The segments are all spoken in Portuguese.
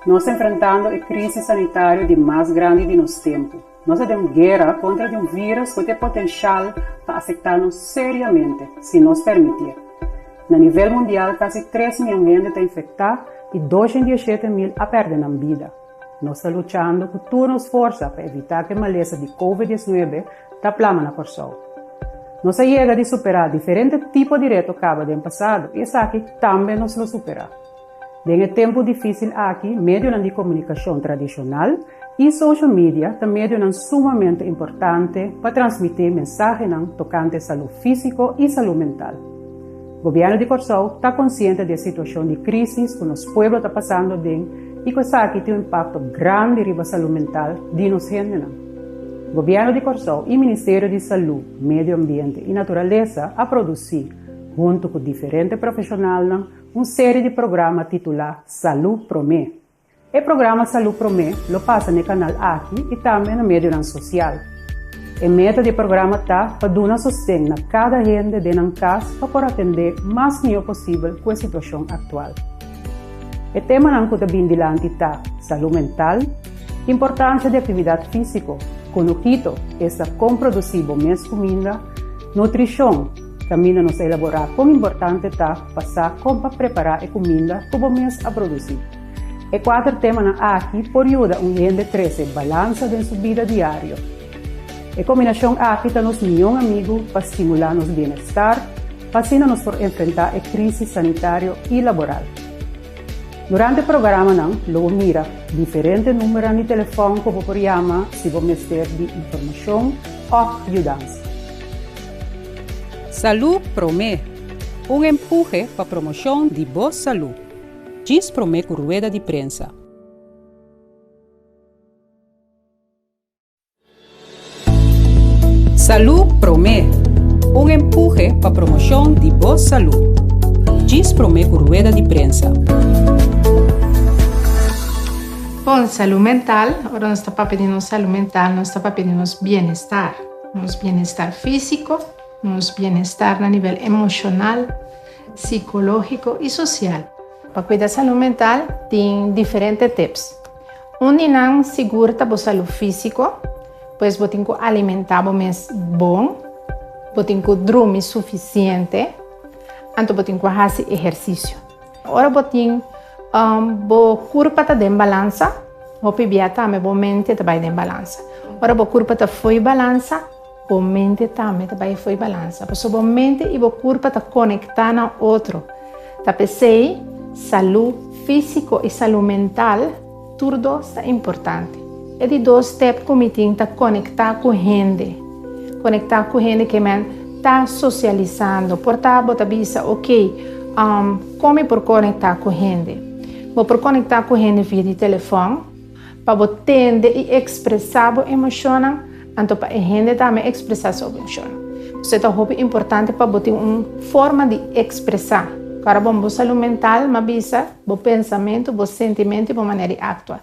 Nós enfrentando a crise sanitária de mais grande de nosso tempo. Nós temos guerra contra um vírus que tem potencial para afetar-nos seriamente, se nos permitir. No nível mundial, quase 3 milhões estão infectados e 217 mil a perder a vida. Nós estamos lutando com todas as forças para evitar que a maleza de Covid-19 está plama na Corsol. Nós chega de superar diferentes tipos de retos que acaba do passado e essa aqui também nos lo superar. Em um tempo difícil aqui, meio de comunicação tradicional e social media também é sumamente importante para transmitir mensagens tocantes saúde física e saúde mental. O governo de Corsol está consciente da situação de crise que nosso povo está passando e que isso aqui tem impacto grande sobre a saúde mental de nossa gente. O governo de Corsol e o Ministério de Saúde, Meio Ambiente e Natureza a produzir, junto com diferentes profissionais, uma série de programas titulados Saúde Promê. O programa Saúde Promê lo passa no canal aqui e também no meio social. A meta do programa está para dar sustento a cada gente de uma casa para atender o mais melhor possível com a situação atual. O tema que também dilante está saúde mental, importância da atividade física, com o quito essa com produzir mais comida, nutrição, também nos elaborar como importante está passar como para preparar a comida como mês a produzir. E 4 temas aqui por ajuda gente a trazer balança em sua vida diária. A combinação aqui está nos melhores amigos para estimular nosso bem-estar, para assim nos por enfrentar a crise sanitária e laboral. Durante o programa, logo mira diferentes números de telefone que você chamar se você ter de informação ou ajudança. Saúde Promê, empurre para a promoção de boa saúde. Diz Promê com rueda de prensa. Saúde Promê, empurre para a promoção de boa saúde. Diz Promê com rueda de prensa. Bom, saúde mental, agora nós estamos pedindo saúde mental, nós estamos pedindo nosso bem-estar físico, nosso bem-estar a nível emocional, psicológico e social. Para cuidar da saúde mental, tem diferentes tips. Não segura a saúde física, pois você tem que alimentar mais bom, você tem que dormir suficiente, então você tem que fazer exercício. Agora você tem o corpo está em balança, o PBA também, a mente está em balança. Agora o corpo está fora de balança, a mente também está fora de balança. Porque a mente e o corpo estão conectados a outro. Tá pensei, saúde física e saúde mental, tudo é importante. É de 2 steps que me tem que conectar com gente. Conectar com gente que está socializando. Portanto, você pensa, ok, como por conectar com gente? Vou por conectar com gente via telefone, para você entender e expressar a emoção, então para a gente também expressar sua emoção. Isso é muito importante para você ter uma forma de expressar. Cara, bom, saúde mental, mas bisa, o pensamento, o sentimento e a maneira de actuar.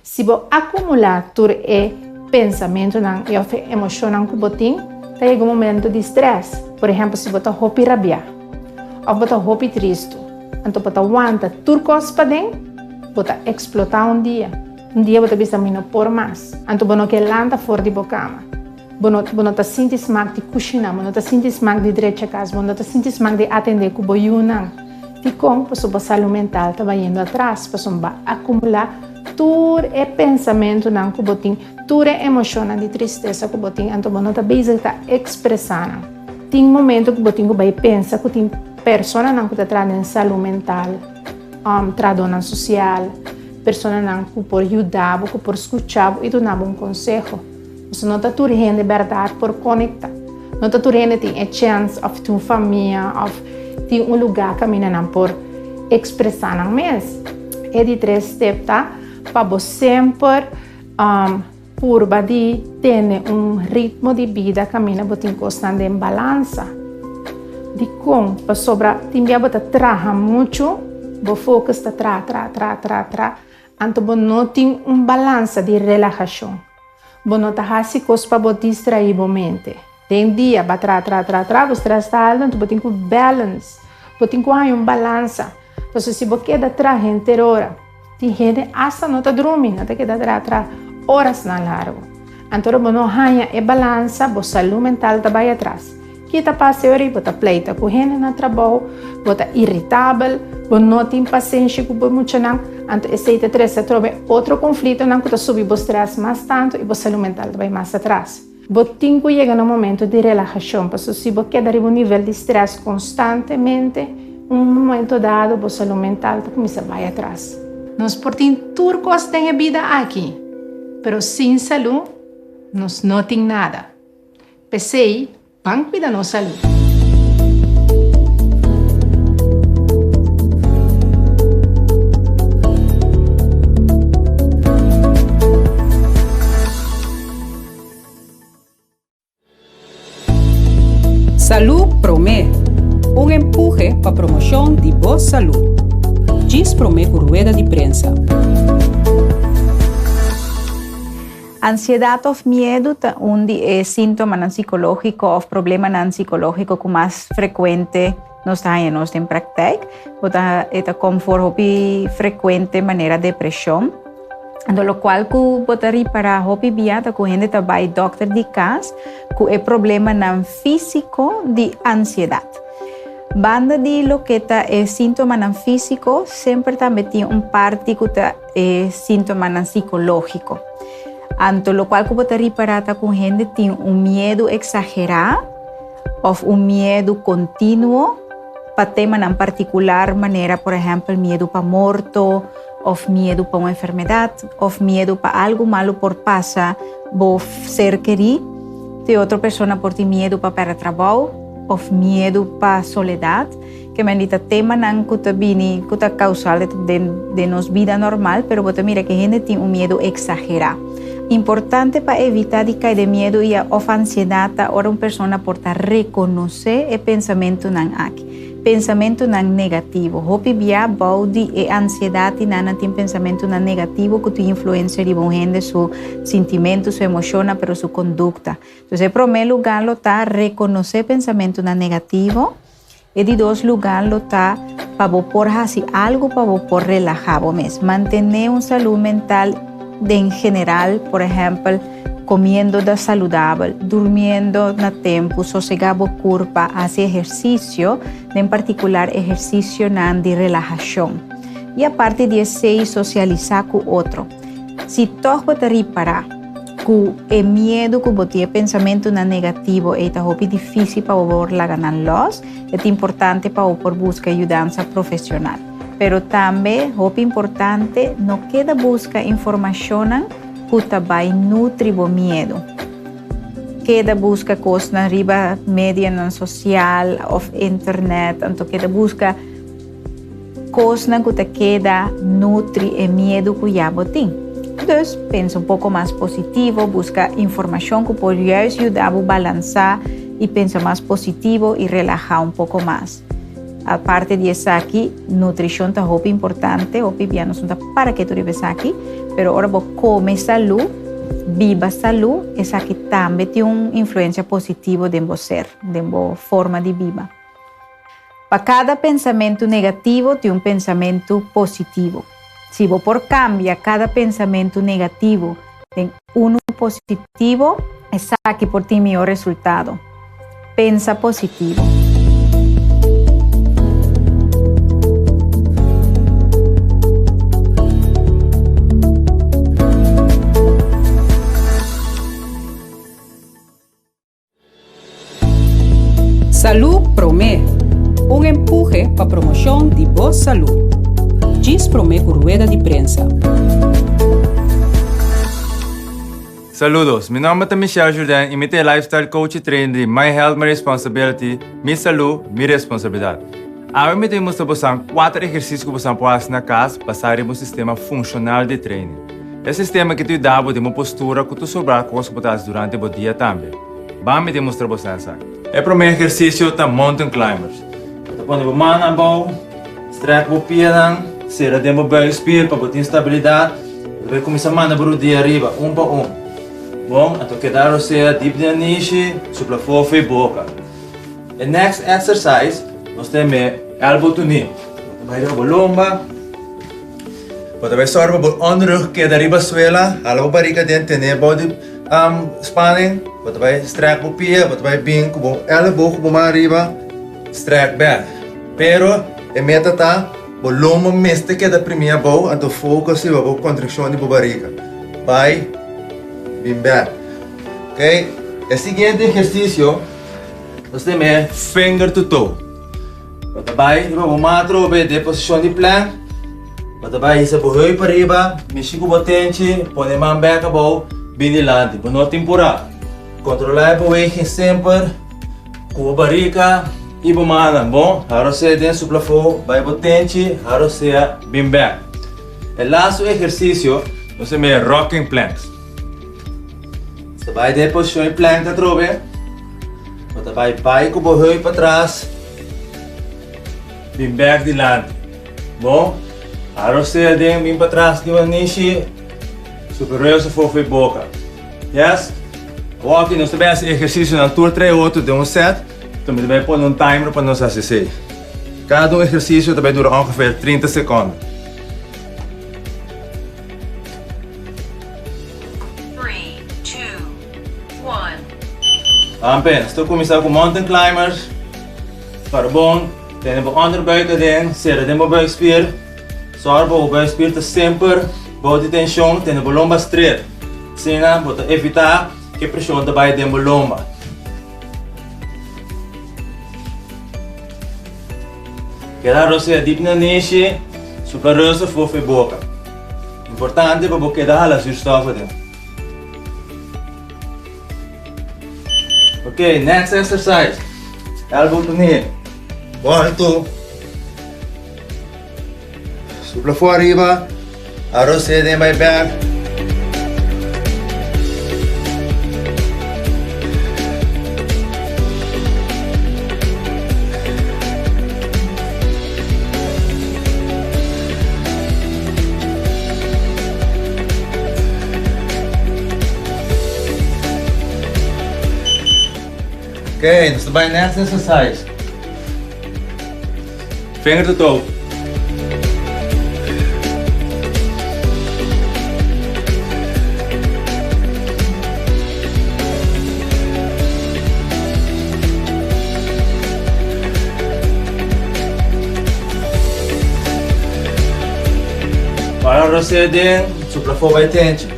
Se você acumular todo o pensamento e a emoção que você tem, tem um momento de estresse. Por exemplo, se você está rabiar, ou você está triste, então você aguenta tudo coisas para dentro, você explotar um dia. Um dia você bisa não por mais. Então você não quer lançar fora de cama. Você não está sentindo smack de cozinhar, você não está sentindo smack de direito a casa, você não está sentindo smack de atender com o boiunang. E como a sua saúde mental está indo atrás, para você acumular todo o pensamento que você tem, toda a emoção de tristeza que você tem, então você não está expressando. Tem momentos que você tem que pensar que tem pessoas que estão trazendo saúde mental, tradona social, pessoas que podem ajudar, que podem escutar e dar um conselho. Você não está tudo de verdade por conectar. Não está tudo tem a chance de ter uma família, de ter um lugar que caminhar por expressar mesmo. É de 3 steps, tá? Para você sempre por ter um ritmo de vida que caminha você constante em balança. De como para sobra também você trabalha muito, você foca está tra. Então você não tem balança de relaxação. Você não está fazendo coisas para você distrair a mente. Tem dia para você está alto, então você tem que balance. Você tem que ter balança. Então se você queda atrás inteira hora, Tem gente hasta não está dormindo, até que dá horas na largo. Então, você não ganha a balança, a saúde mental está bem atrás. Kita passeio, você pleita com gente no trabalho, você irritável, você não tem paciência com muito não. Então, esse você trova outro conflito, não que subir o estresse mais tanto e a saúde mental vai mais atrás. Você tem que chegar no momento de relaxação, porque se você quer dar um nível de estresse constantemente, um momento dado, a saúde mental começa a vai atrás. Nós podemos tudo que tem a vida aqui, mas sem saúde, nós não temos nada. Pensei, vamos cuidar da nossa saúde. Salud Promé, um empurre para a promoção de boa saúde. Diz Promé por rueda de prensa. Ansiedade ou medo é síntoma psicológico ou problema psicológico que mais frequente nós temos em prática. É conforme frequente maneira depressão. Do qual que botaria para hobby biata com gente também doctor de casa que é problema físico de ansiedade. Banda de lo que é síntoma físico sempre também tem parte que é síntoma psicológico. Anto lo qual que botaria para com gente tem medo exagerado ou medo contínuo para tema em particular maneira, por exemplo, medo para morto, ou medo para uma enfermidade, ou medo para algo malo por passar, por ser querido. Tem outra pessoa por ter medo para perder trabalho, ou medo para soledade, que é tema que está causal de nossa vida normal, mas você mira que a gente tem medo exagerado. Importante para evitar de cair de medo e a ansiedade, ora uma pessoa pode reconhecer o pensamento aqui. Pensamento negativo. Hopi bia baudi e ansiedade não tem pensamento negativo que te influencia de bom gente, seu sentimento, sua emoção, pero sua conduta. Então, em primeiro lugar, lo tá reconhecer pensamento negativo e de dois lugar, lo tá para por fazer algo para por relajar mesmo. Manter uma saúde mental em geral, por exemplo, comiendo saudável, durmiendo na tempo, sossegando o corpo, fazer exercício, em particular exercício de relaxação. E a parte de socializar com o outro. Se tu pode reparar que o medo que você tem pensamento negativo é difícil para você ganhar-los, é importante para você buscar ajuda profissional. Pero também é importante não queda buscar informação que também nutre o medo. Queda busca coisas na riba mídia social ou internet, então queda busca coisas que queda nutre o medo que já tem. Então, pensa pouco mais positivo, busca informação que pode ajudar a balançar e pensa mais positivo e relaxar pouco mais. A parte disso aqui, nutrição é muito importante, o piano não para que tu vives aqui, mas agora você come saúde, viva saúde, isso aqui também tem uma influência positiva em você, em sua forma de viver. Para cada pensamento negativo, tem um pensamento positivo. Se você por cambiar cada pensamento negativo em um positivo, isso aqui por ter melhor resultado. Pensa positivo. Salud Promé, um empurre para a promoção de boa saúde. Diz Promé por rueda de prensa. Saludos, meu nome é Michel Jourdain e eu sou lifestyle coach e trainer de My Health, My Responsibility, minha saúde, minha responsabilidade. Agora eu temos 4 exercícios que você pode fazer na casa para sair um sistema funcional de treino. Esse sistema que te dá uma postura que tu sobrar coisas que você durante o dia também. Vamos demonstrar você isso. O primeiro exercício é Mountain Climbers. Você põe a mão na bola, estreca o pé, serra o bem espírito para ter estabilidade. Você vai começar a mandar para o dia arriba, um por um. Bom, então quedar você deep na niche, supla fofa e boca. O next exercise, nós temos elbow to knee. Vai dar a lomba, Bota vai sorba por onderrug que arriba suela, ala barriga dentro tener body spanning, bota vai strek por pia, bota vai bem com elleboog por mais arriba, strek back. Pero a meta tá o lombo meste que da primeira boa, então focus e a contração de barriga. Vai bem back. Ok? O seguinte exercício, você me finger to toe. Bota vai, vamos matro de posição de plank. Bota vai isa buhay para riba, mexe com o potente, põe a mão back above, bem dilante, por não temporar. Controlar a beweging sempre, com a barriga e a mão, bom? Haro se dentro do plafond, vai potente, haro se bem back. O last exercício, você me rocking planks. Você vai de posição de plank da trobe, bota vai com o buhay para trás, bem back dilante, bom? Harus saya ada yang para trás de uma niche superior se for boca. Yes? Ok, nós também esse exercício na tour 3 outro de set. Também vai pôr timer para nós assistir. Cada exercício também dura ongeveer 30 segundos. 3, 2, 1. Ampén, estou começando com mountain climbers. Para bom, temos onderbuik erin, serra de mijn buikspier. Zorg voor buikspier sempre, body tension, ten de lomba straight. Sina, bota evitar que pressão daarbij de lomba. Quedar você diep na niche, super rustig voor je boca. Importante para você dar a zuurstof erin. Okay, next exercise. Elbow to knee. 1, 2. Supla for arriba, arroz in my back. Okay, that's the next exercise. Finger to toe. Para receding, supra for by tension.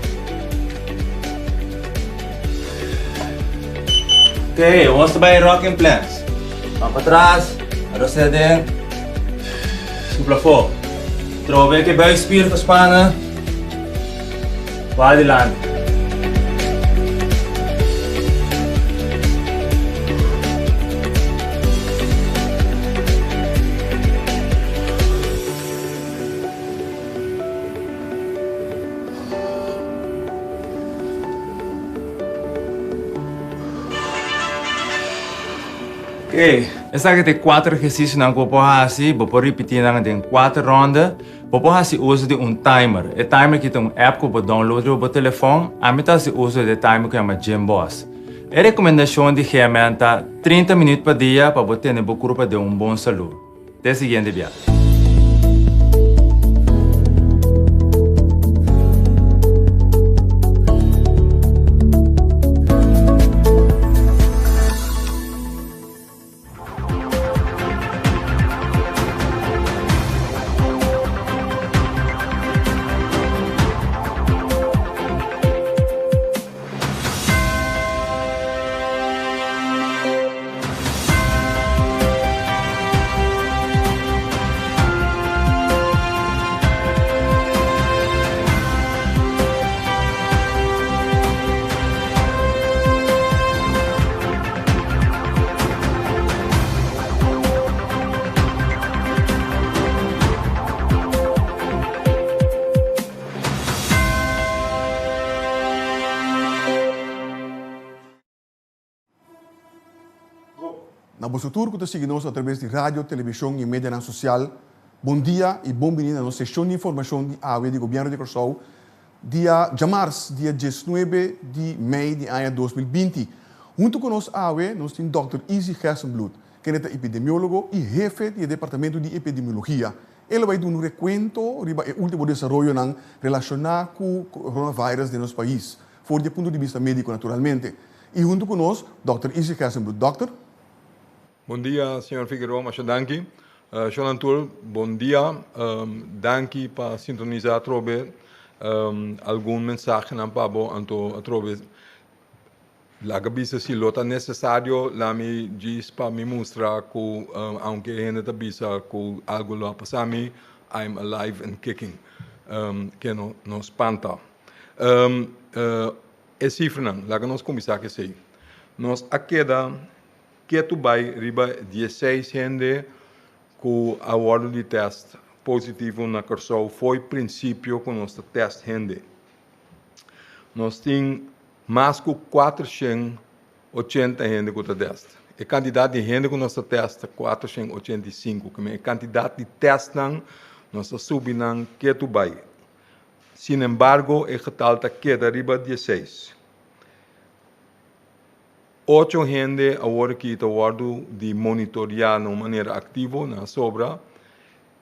Okay, vamos trabalhar rocking planks. Vamos para trás, receding, supra for. Trove que buikspier gespannen. Waar adiante. Ok, essa aqui tem 4 exercícios na que vou fazer, vou repetir em 4 rondas. Vou fazer uso de timer. O timer que tem app que vou download no telefone, a metade se usa de timer que é uma Gymboss. A recomendação de ferramenta 30 minutos por dia para ter um grupo de bom saúde. Até o seguinte dia. Na vosso tour que seguimos através de rádio, televisão e mídia social. Bom dia e bem-vindo à nossa sessão de informação de AWE do Governo de Curaçao, dia de março, dia 19 de maio de ano 2020. Junto com nós, AWE, nós temos Dr. Izzy Gersenbloed, que é epidemiólogo e jefe do Departamento de Epidemiologia Ele vai dar um recuento riba o último desenvolvimento relacionado com o coronavírus de nosso país, por do ponto de vista médico, naturalmente. E junto conosco, Dr. Isi Kersenbroek. Doctor? Bom dia, senhor Figueiredo, mas danke. Jonathan, bom dia. Danke para sintonizar trobe algum mensagem na pabo anto trobe. La cabeça se lota necessário, lá me diz para me mostrar que aunque ainda tá bisa que algo lá passa me, I'm alive and kicking, que não espanta. É cifra não, lá que nós começar que sei. Nós aqueda que tu vai riba 16 gente que a hora de teste positivo na Corsol foi princípio com nosso teste gente. Nós temos mais que 480 gente que está teste. A quantidade de gente que nós testa 485, que é a quantidade de teste nós subimos que tu vai. Sin embargo, o getal está queda riba 16. 8 gente agora que está de monitorear de maneira ativa na sobra.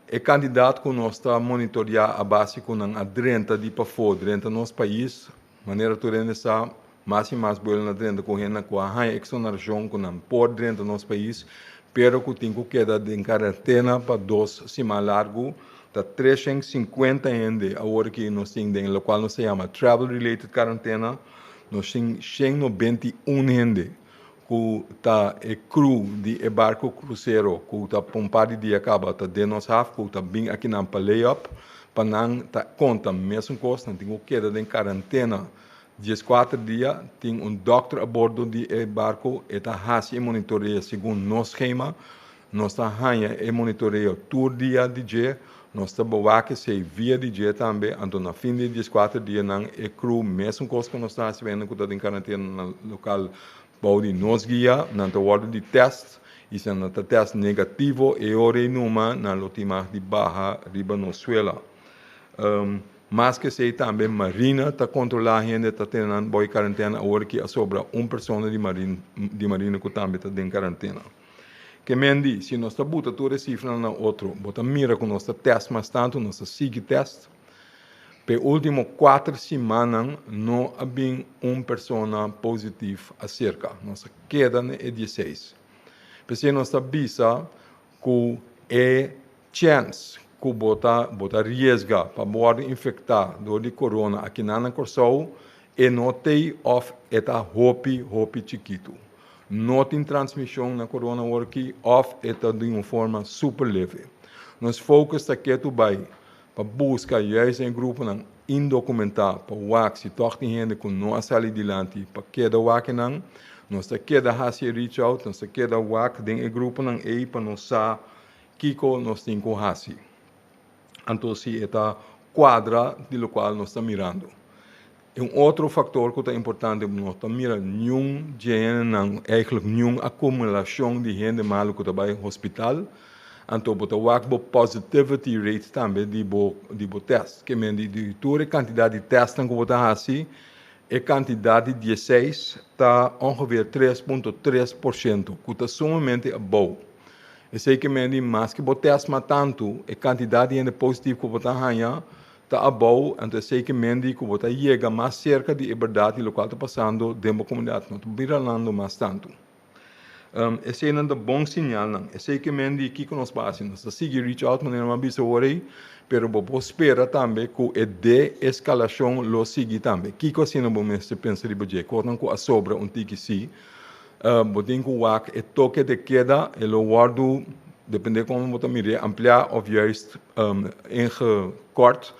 O candidato que nós está monitorear a base com a 30 de para fora, 30 no nosso país, maneira que essa mais e mais boa na 30 com a exoneração com a por 30 no nosso país, pero que tem que quedar em quarentena para 2 semanas largo, da 350 gente agora que nós temos, o qual nós se chama travel related quarentena. Nós temos 191 gente que está cru de barco cruzeiro, que está pompado de acaba, está de nós que está bem aqui na lay-up, para não tá conta mesmo coisa, não tem que quedar em quarentena 14 dias, tem doctor a bordo de barco, e está e monitoreia segundo nosso esquema, nós está e monitoreia todo dia de dia, nós está boa que se via de dia também, então na fim de 14 dias não é cru mesmo coisa que nós está recebendo que está em quarentena no local de nos guia, na hora de teste, e se não teste negativo, e ora numa na última de barra riba no suela. Mas que sei também marina está controlar a gente está tendo boa quarentena, agora que sobra uma pessoa de marina que também está em quarentena. Que mendi, se nós está bota toda a cifra na outro, bota mira com nós teste mais tanto, nós sigue teste. Pe último 4 semanas não havia uma pessoa positiva acerca, nós queda é 16. Porque nós sabemos que é chance que bota risca para poder infectar do corona aqui na Corsol e não tem of eta hopi chiquito. Não tem transmissão na corona aqui of eta de uma forma super leve. Nós focus aqui tu vai para buscar juist em grupo não indocumentar para o se toch tem gente que não sai adiante para cada wak não nós queda hasi reach out nós queda wak den grupo não aí para nós kiko nós tem com hasi. Então, se está quadra de lo qual nós estamos mirando. Outro fator que é importante, nós estamos mirando nenhuma acumulação de gente mal que está no hospital. Então, o positivity rate também de teste. Que é de toda a quantidade de testes que está assim, a quantidade de 16 está ongeveer 3,3%, que está sumamente boa. Eu sei que mais que teste mas tanto, a quantidade de positivo que você ganha está boa, então sei que você chega mais cerca de liberdade do qual está passando dentro da comunidade, não está virando mais tanto. Esse é um bom sinal, eu sei que aqui nós passamos, nós seguimos reach out, mas não é worry, pero você espera também que a de-escalação lo siga também. Que assim não vamos pensar de budget, quando a sobra tique sim, botem com o toque de queda, ele guardo, depende como você mire, ampliar ou juist kort,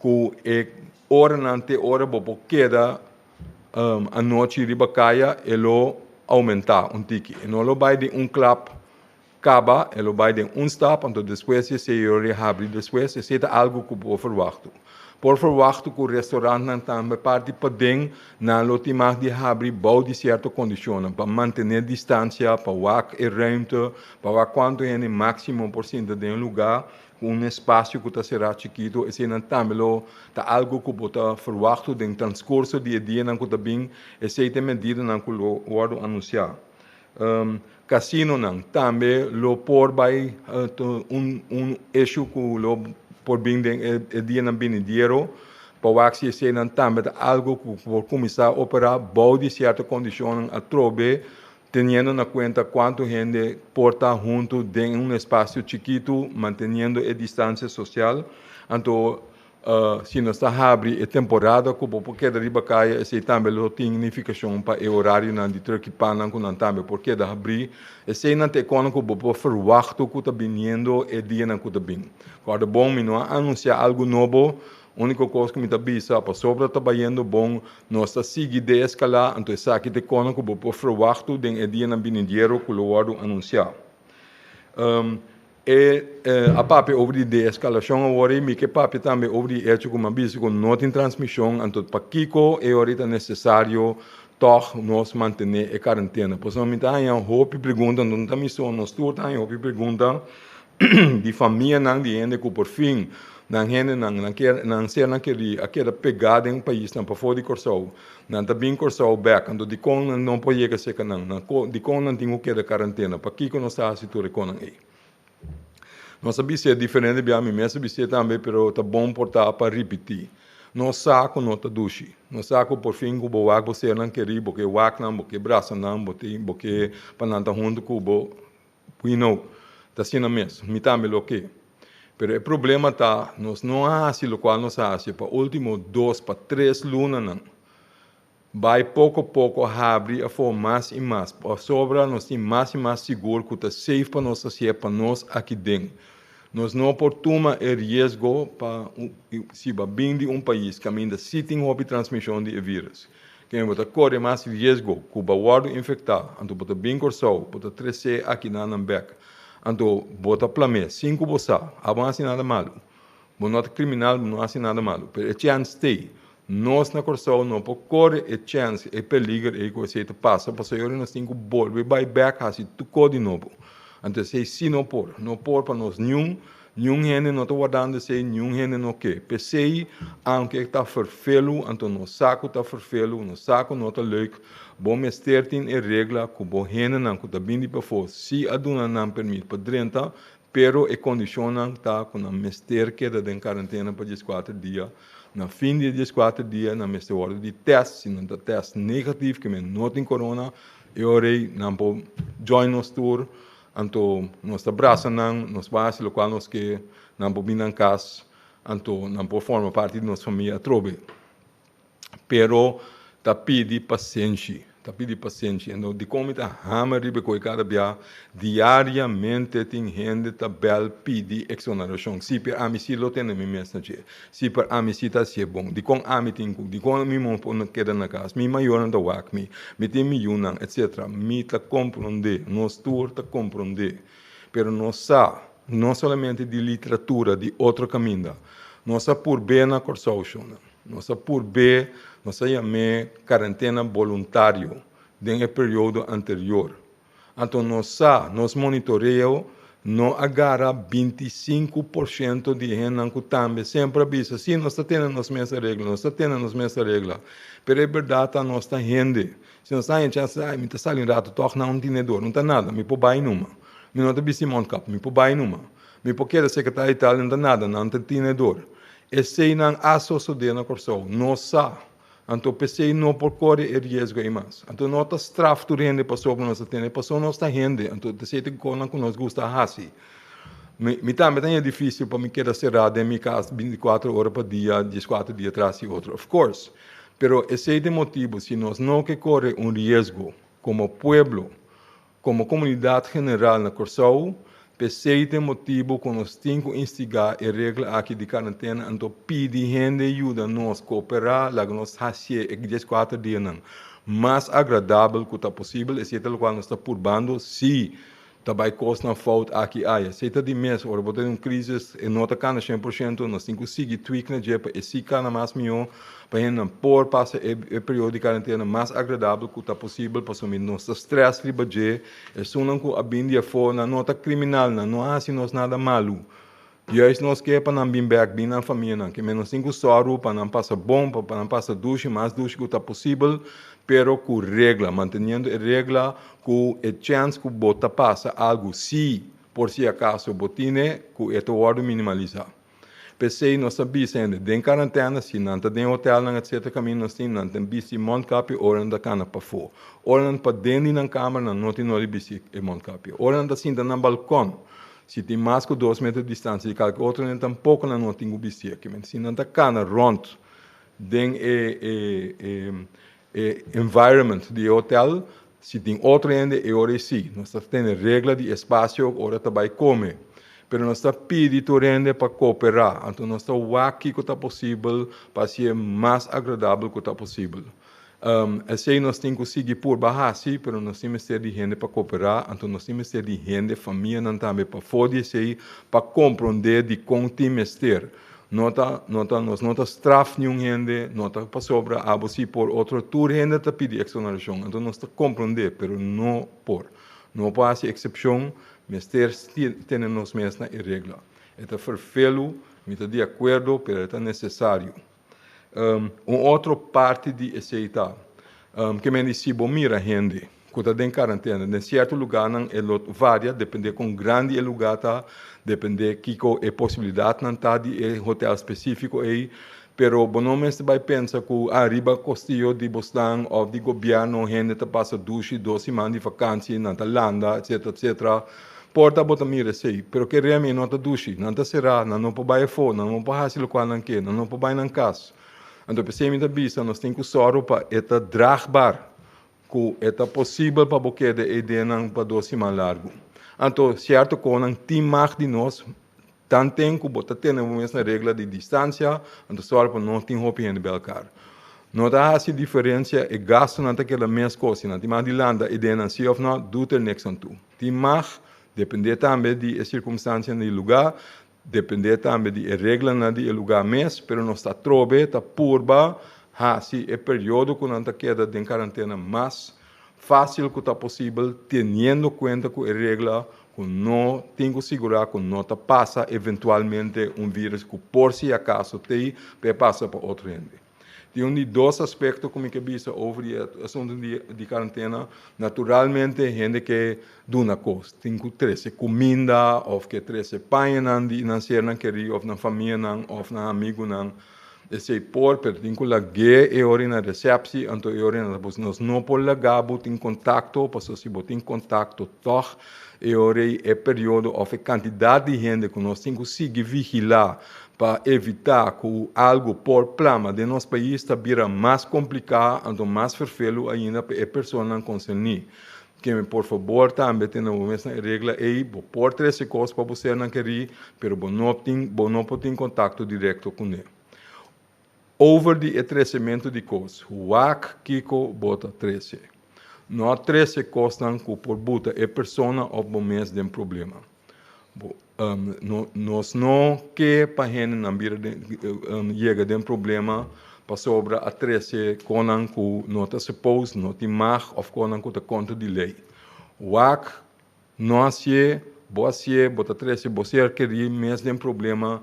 que é hora nante hora bobo queda a noite riba caia, ele aumentar tique. E não lo vai de clap acaba, ele vai de stop, então depois se reabre, depois se é algo que eu verwacht. Por verwachten que o restaurante também parte podem na última de abrir bom de certa condições para manter distância, para o ruimte, para quanto é o máximo por cento de lugar, um espaço que está será chiquito, e se não também está algo que está verwachten no transcurso do dia não que está bem, e se tem medida não que o guardo anunciar. Casino nang também lo por by issue ku lo por binding dia na binidero para waxi se nan também algo ku por começar a operar bom de certa condição a trobe teniendo na cuenta quanto gente porta junto em espaço chiquito manteniendo a distância social então se nós está abre a temporada como porque da riba caia esse também lo tem significação para o horário na de Turkey panan com também porque da abrir esse não te cono como por verwachten que está vindo e dia na que está bem quando bom me não anunciar algo novo única coisa que me está bisa para sobre trabalhando bom nós está seguir de escalar então essa aqui te cono como por verwachten den dia na bindiero que lo wado anunciar a papi over de escalação agora me que papi também over de hecho como aviso com não tem transmissão então para Kiko é ahorita necessário toch nós manter a quarentena pois não me dá uma hope pergunta não tá missão nós tudo tá hope pergunta de família não de gente que por fim não gente não ser naquele aquela pegada em país não para fora de Corsau não tá bem Corsau back então de com não pode chegar se que não de com não tem o que da quarentena para Kiko não está a situação com aí nós sabemos é diferente bem a mim mesmo sabia também pero tá bom portar para repetir nós saco nota dushi nós saco por fim que o boac você não queria porque o ac não porque braço não porque para não tá junto com o we know tá sendo mesmo me também o que pero o problema tá nós não há assim o qual nós há para último 2 para 3 lunas não vai pouco a pouco abrir a for mais e mais para sobra nós tem mais e mais seguro que tá safe para nós assim para nós aqui dentro nós não portuma risco para se bem de país que ainda se tem uma transmissão de vírus que vai correr mais risco que o guardo infectar então bota bem corsau bota 13 aqui na Nambeca então bota plame 5 bossa avança nada malo bonota criminal não há nada malo pero chance tem nós na Corsau não pode correr a chance e peligro e coisa que passa para sair nós temos que voltar vai back assim tudo de novo então se não por para nós nenhum gente não está guardando se nenhum gente não quer pensei aunque está vervelo então no saco está vervelo no saco não está leuk bom mestre tem a regra que bom gente não que está bem para fora se a dona não permite para dentro pero a condição não está com a mestre que da quarentena para 14 dias na fim de 14 dias na mestre hora de teste se não está teste negativo que não tem corona eu rei não pode join nos tour então nós abraçamos nós vamos ao qual nós que não podemos em casa então não podemos formar parte de nossa família trobe pero tá pedi paciência então de como está hammer ribe coi cada dia diariamente tem gente tá bel pedi exoneração se per amici lo tem me mensagem se per amici tá se bom de com ami tem de com mi mon pon queda na casa mi maior não wak mi tem mi yunan etc mi tá compreender nós tour tá compreender pero nós sa não somente de literatura de outro caminho nós sa por bem na corsaução nós sa por bem nós chamamos quarentena voluntário no período anterior. Então, nós monitoreamos, não agarra 25% de gente que também sempre avisa, sim, nós temos as mesmas regras, mas é verdade, nós temos gente. Se nós temos gente, me está saindo rato, toque não tem dor, não está nada, me pode ir numa. Me não está bisimão cap, me pode ir numa. Me pode querer secretário Itália, não está nada, não tem dor. Esse não associado na Corsau, nós então pensei não por correr risco e mais então não está straf tu rende para sobre nós tem passou nós está rende então sei que com nós gosta assim me também é difícil para me querer cerrado em minha casa 24 horas por dia 14 dias atrás e outro of course pero esse é o motivo se nós não que corre risco como pueblo como comunidade general na Corsau pensei tem motivo que nós temos que instigar a regra aqui de quarentena, então pedir gente ajuda nós cooperar, lá que nós fazemos 14 dias não. Mais agradável que está possível, e se é o qual nós está purbando, se também custa falta aqui aí. Se é de mês, ora, botar uma crise, e não está cana 100%, nós temos que seguir tweak na jepa, e se cana mais melhor, para a gente por passar o período de quarentena mais agradável que está possível, para assumir nosso stress ribaje, e se não que a bindia for na nota criminal, não há assim nós nada malo. Juist nós que para não vir back bem na família, que menos 5 soro para não passar bom, para não passar duche, mais duche que está possível, pero com regra, mantendo a regra, com a chance que bota passa algo, se por si acaso botine, que é todo minimalizar. Pensei nós sabíamos ainda, em quarentena, se não tem hotel, não etc. caminho nós temos, não tem bici montcapio, ora não cana para fora. Ora não para dentro na câmara, não tem nada bici montcapio. Ora não assim no balcão. Se tem mais que 2 metros de distância, e qualquer outro nem tampouco não tem bici aqui. Se não tem cana rond, den environment de hotel, se tem outro ainda, é hora sim. Nós temos regra de espaço, hora também comer. Pero nós estamos pedindo para cooperar. Então, nós estamos aqui que está possível para ser mais agradável que está possível. Assim, nós temos que seguir por baixo, mas nós temos que ter de gente para cooperar. Então, nós temos que ter de gente, família, também para foder-se, para compreender de como temos que ter. Nós não straf nenhum gente, nós para sobra, a você por outro tour, gente está pedindo exoneração. Então, nós estamos compreender, mas não por. Não pode ser exceção, mas temos mesmo a regra. É verfelo, estou de acordo, mas é necessário. Outra parte de aceitar, que me disse, bom, mira, gente, que está em quarentena, em certo lugar, não é varia, depende com grande o lugar, tá, depende que é possibilidade, não está de hotel específico aí, pero bonamente vai pensar que arriba custeio de Boston ou de governo, gente está passa 2 semanas de vacância na Holanda, etc. Porta bota mira sei, pero que realmente não está duche, não está será, não pode ir fora, não pode fazer o que não quer, não pode ir na casa. Então, pensei da vista, nós temos que sorro para esta dragbar, que é possível para boquer de ideia para 2 semanas largo. Então, certo que não tem mais de nós, tanto tempo que bota ter uma regra de distância, então sorro para não ter roupa em belcar. Não há essa diferença, é gasto não aquela mesma coisa, não tem mais de landa, ideia não se ou não, do ter nexo tu. Tem mais, depende também de circunstância no lugar, depende também de regra no lugar mesmo, mas não está trobe, está purba, se é período que não está queda de quarentena mais fácil que está possível, tendo conta com a regra, que não tem que segurar que não está passa eventualmente vírus que por si acaso tem, para passar para outro gente. Tem 2 aspectos como que visa over o assunto de quarentena. Naturalmente, gente que do na coisa, tem que trazer comida, ou que trazer pão na cena que ou na família ou na amigo esse por tem que lagar e hora na recepção, então e hora nós não pode lagar, botar em contato, para se botar em contato, toch e hora é período ou quantidade de gente que nós temos que seguir vigilar para evitar que algo por plama de nosso país vira mais complicado, então mais verfelo ainda para a pessoa não conseguir. Que por favor também tem uma regra aí, por 13 coisas para você não querer, mas não pode ter contato direto com ele. Over de crescimento de coisas, o AC Kiko bota 13. Não 13 costas que por buta é pessoa ou momento de problema. Nós não que para gente não chega de problema para sobra a 13 conan que não está suposto, não tem mais ou conan que está contra de lei. O AC não se bota 13, você querer mesmo de problema,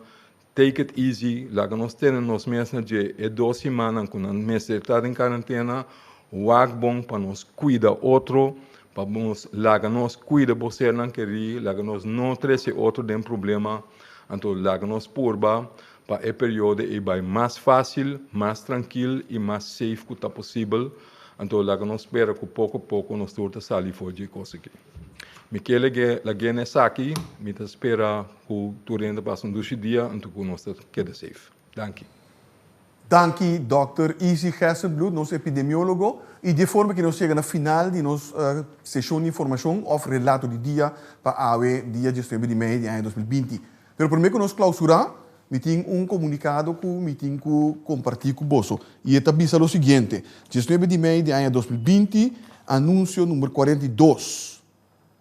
take it easy, lá que nós temos mesmo de 2 semanas que nós estamos em quarentena, o AC bom para nos cuidar outro, para nós lá que nós cuida você não querer, lá que nós não trazer outro de problema, então lá que nós purba para o período é bem mais fácil, mais tranquilo e mais safe que está possível, então lá que nós espera que pouco a pouco nós turta sair fora de coisa aqui. Me quer la gene aqui, me espera que tu renda passa 2 dias, então que nós queda safe. Dank you. Dank Dr. Easy Gessenbloed, nosso epidemiólogo. E de forma que nós chegamos no final de nossa sessão de informação ou relato de dia para a dia 19 de maio de 2020. Mas primeiro que nós clausurar, me tem comunicado que me tem que compartilhar com você. E está dizendo o seguinte: 19 de maio de 2020, anúncio número 42.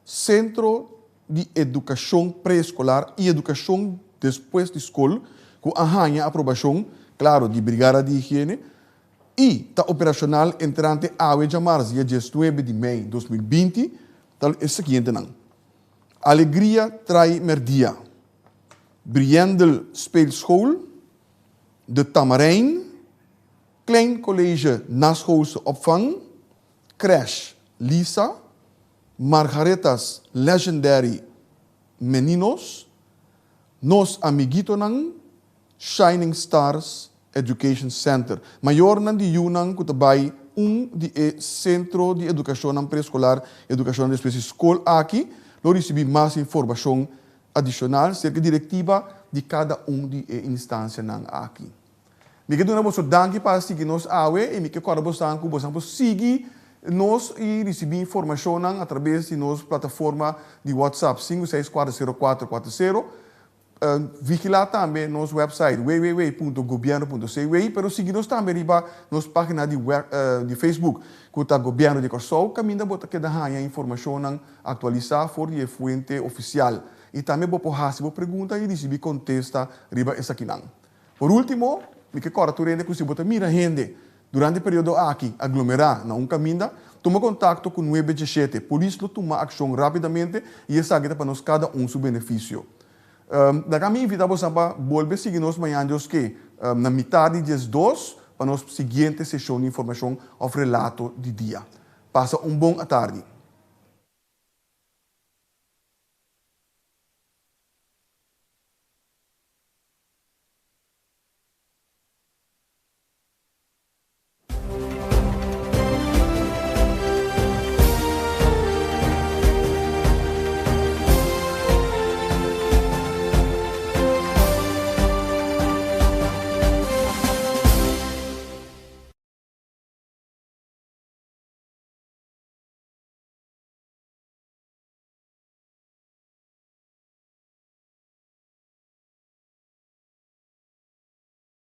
Centro de Educação Pré-Escolar e Educação Depois de Escola, que arranha a aprovação, claro, de Brigada de Higiene, e está operacional entrante a chamar dia 19 de maio de 2020, tal é o seguinte: não. Alegria trai merdia. Briendel Speelschool, de Tamarijn, Klein College Naschoolse Opvang, Crash Lisa, Margaretas Legendary Meninos, Nos Amiguitonang, Shining Stars Education Center. Maior nan di Yunang kutabay di Centro de Educação Preescolar, Educação de Espécie School aqui, lo recebi mais informação adicional cerca diretiva de cada de instância nan aqui. Me quedo na boa danke para seguir nos awe e me quedo agora bostan ku bostan seguir nos e receber informação através de nossa plataforma de WhatsApp 5640440. Vigilar também nosso website www.governo.cw, pero seguir-nos também na nossa página de Facebook, que está Governo de Corsol, caminho bota que dá informação atualizar for de fonte oficial. E também vou porrar se pergunta e receber contesta riba essa aqui não. Por último, me que corta rende que se bota mira gente durante o período aqui aglomerar na caminho, toma contato com 917, por isso toma ação rapidamente e essa aqui para nós cada seu benefício. Da kami invitamos para volver seguir-nos amanhã que na metade de 2 para nossa seguinte sessão de informação ou relato de dia. Passa bom tarde.